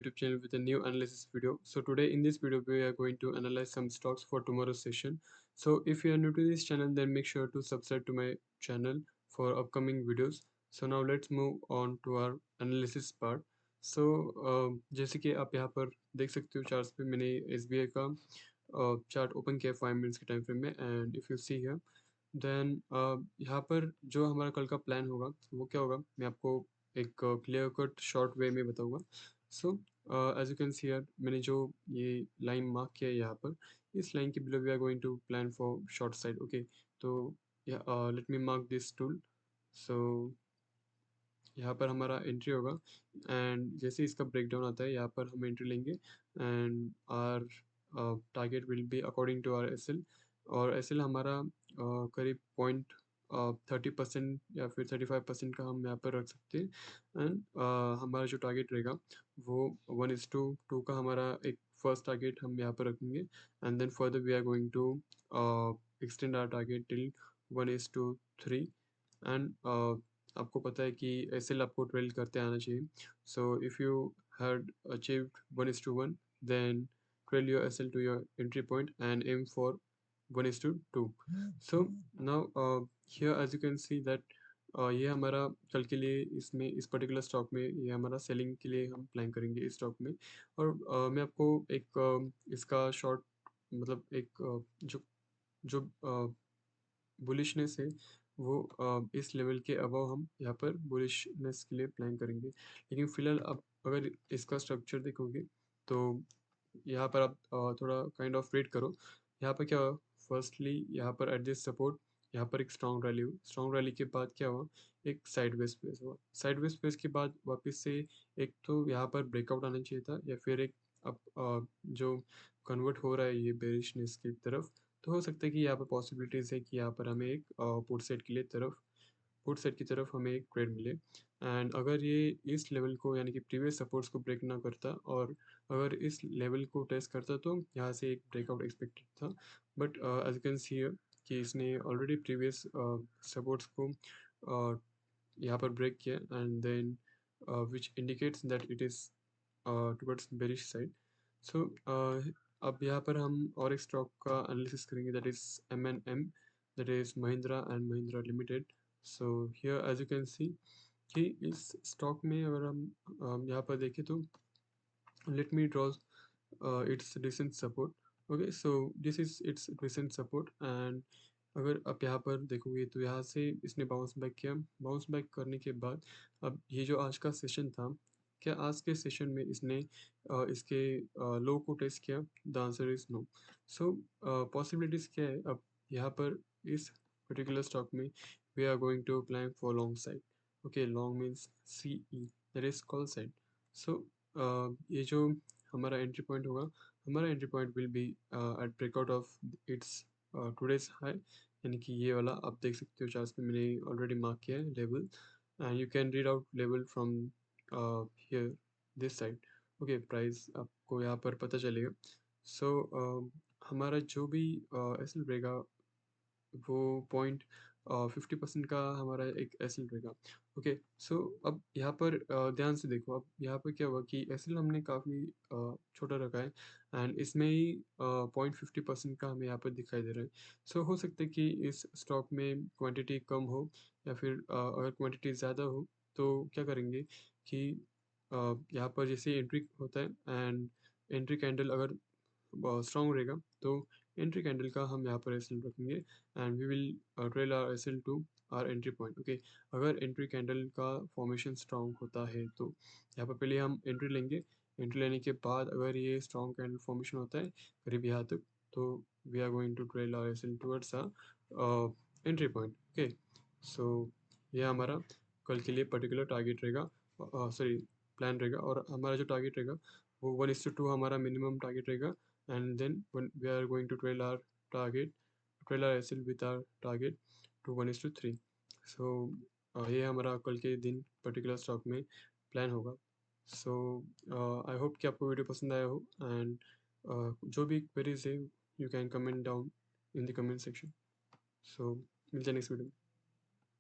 YouTube channel with a new analysis video. So today in this video we are going to analyze some stocks for tomorrow's session. So if you are new to this channel, then make sure to subscribe to my channel for upcoming videos. So now let's move on to our analysis part. So जैसे कि आप यहाँ पर देख सकते हो charts पे मैंने SBI का चार्ट ओपन किया 5 मिनट्स के टाइम फ्रेम में and if you see here then यहाँ पर जो हमारा कल का प्लान होगा वो क्या होगा मैं आपको एक क्लियर कट शॉर्ट वे में बताऊंगा. So as you can see here मैंने जो ये लाइन मार्क किया है यहाँ पर इस लाइन के below we are going to plan for short side. Okay तो let me mark this tool. So यहाँ पर हमारा एंट्री होगा एंड जैसे इसका ब्रेकडाउन आता है यहाँ पर हम एंट्री लेंगे and our target will be according to our S L. और एस एल हमारा करीब 30% या फिर 35% का हम यहाँ पर रख सकते हैं एंड हमारा जो टारगेट रहेगा वो 1:2 का हमारा एक फर्स्ट टारगेट हम यहाँ पर रखेंगे and then further we are going to extend our target till 1:3 and आपको पता है कि एस एल आपको 12 करते आना चाहिए. So if you had achieved 1:1 then 12 your SL to your entry point and aim for 1:2. So now here as you can see that ये हमारा कल के लिए इसमें इस पर्टिकुलर स्टॉक में ये हमारा सेलिंग के लिए हम प्लान करेंगे इस स्टॉक में. और मैं आपको एक इसका शॉर्ट मतलब एक जो जो बुलिशनेस है वो इस लेवल के अबव हम यहाँ पर बुलिशनेस के लिए प्लान करेंगे. लेकिन फिलहाल आप अगर इसका स्ट्रक्चर देखोगे तो यहाँ पर आप थोड़ा काइंड ऑफ वेट करो. यहाँ पर क्या हुआ फर्स्टली यहाँ पर एट दिस सपोर्ट यहाँ पर एक स्ट्रॉन्ग रैली हुई. स्ट्रॉन्ग रैली के बाद क्या हुआ एक साइडवेज स्पेस हुआ. साइडवेज स्पेस के बाद वापस से एक तो यहाँ पर ब्रेकआउट आना चाहिए था या फिर एक अब जो कन्वर्ट हो रहा है ये बेरिशनेस की तरफ. तो हो सकता है कि यहाँ पर पॉसिबिलिटीज़ है कि यहाँ पर हमें एक पुट सेट की तरफ हमें एक ट्रेड मिले एंड अगर ये इस लेवल को यानी कि प्रीवियस सपोर्ट्स को ब्रेक ना करता और अगर इस लेवल को टेस्ट करता तो यहाँ से एक ब्रेकआउट एक्सपेक्टेड था. But as you can see कि इसने ऑलरेडी प्रीवियस सपोर्ट्स को यहाँ पर ब्रेक किया and then which indicates that it is towards bearish side. So अब यहाँ पर हम और एक स्टॉक का एनालिसिस करेंगे that is M&M, that is Mahindra and Mahindra limited. So here as you can see कि इस स्टॉक में अगर हम यहाँ पर देखें तो let me draw its recent support. Okay, so this is its recent support and अगर आप यहाँ पर देखोगे तो यहाँ से इसने बाउंस बैक किया. बाउंस बैक करने के बाद अब ये जो आज का सेशन था क्या आज के सेशन में इसने इसके लो को टेस्ट किया. The answer is no. So possibilities क्या है अब यहाँ पर इस पर्टिकुलर स्टॉक में we are going to plan for long side. Okay long means CE that is call side. So ये जो हमारा एंट्री पॉइंट होगा हमारा entry point will be at breakout of its today's high यानी कि ये वाला आप देख सकते हो चार्ट पे मैंने ऑलरेडी मार्क किया है level and you can read out level from here this side. Okay price आपको यहाँ पर पता चलेगा. सो हमारा जो भी एस एल रहेगा वो 50% का हमारा एक एस एल रहेगा. ओके सो अब यहाँ पर ध्यान से देखो. अब यहाँ पर क्या हुआ कि एस एल हमने काफ़ी छोटा रखा है एंड इसमें ही 0.50% का हमें यहाँ पर दिखाई दे रहा है. सो हो सकता है कि इस स्टॉक में क्वांटिटी कम हो या फिर अगर क्वांटिटी ज़्यादा हो तो क्या करेंगे कि यहाँ पर जैसे एंट्री होता है एंड एंट्री कैंडल अगर स्ट्रॉन्ग रहेगा तो एंट्री कैंडल का हम यहाँ पर एस एल रखेंगे and we will trail our S L to our entry point. Okay अगर एंट्री कैंडल का फॉर्मेशन स्ट्रॉन्ग होता है तो यहाँ पर पहले हम एंट्री लेंगे. एंट्री लेने के बाद अगर ये स्ट्रॉन्ग कैंडल फॉर्मेशन होता है करीब यहाँ तक तो we are going to trail our S L towards our entry point. Okay so ये हमारा कल के लिए पर्टिकुलर टारगेट रहेगा सॉरी प्लान रहेगा और हमारा जो टारगेट रहेगा वो 1:2 हमारा मिनिमम टारगेट रहेगा and then when we are going to trail our SL with our target to 1:3. So ये हमारा कल के दिन पर्टिकुलर स्टॉक में प्लान होगा. सो आई होप कि आपको वीडियो पसंद आया हो एंड जो भी क्वेरीज है you can comment down in the comment section. So मिलते हैं नेक्स्ट वीडियो में.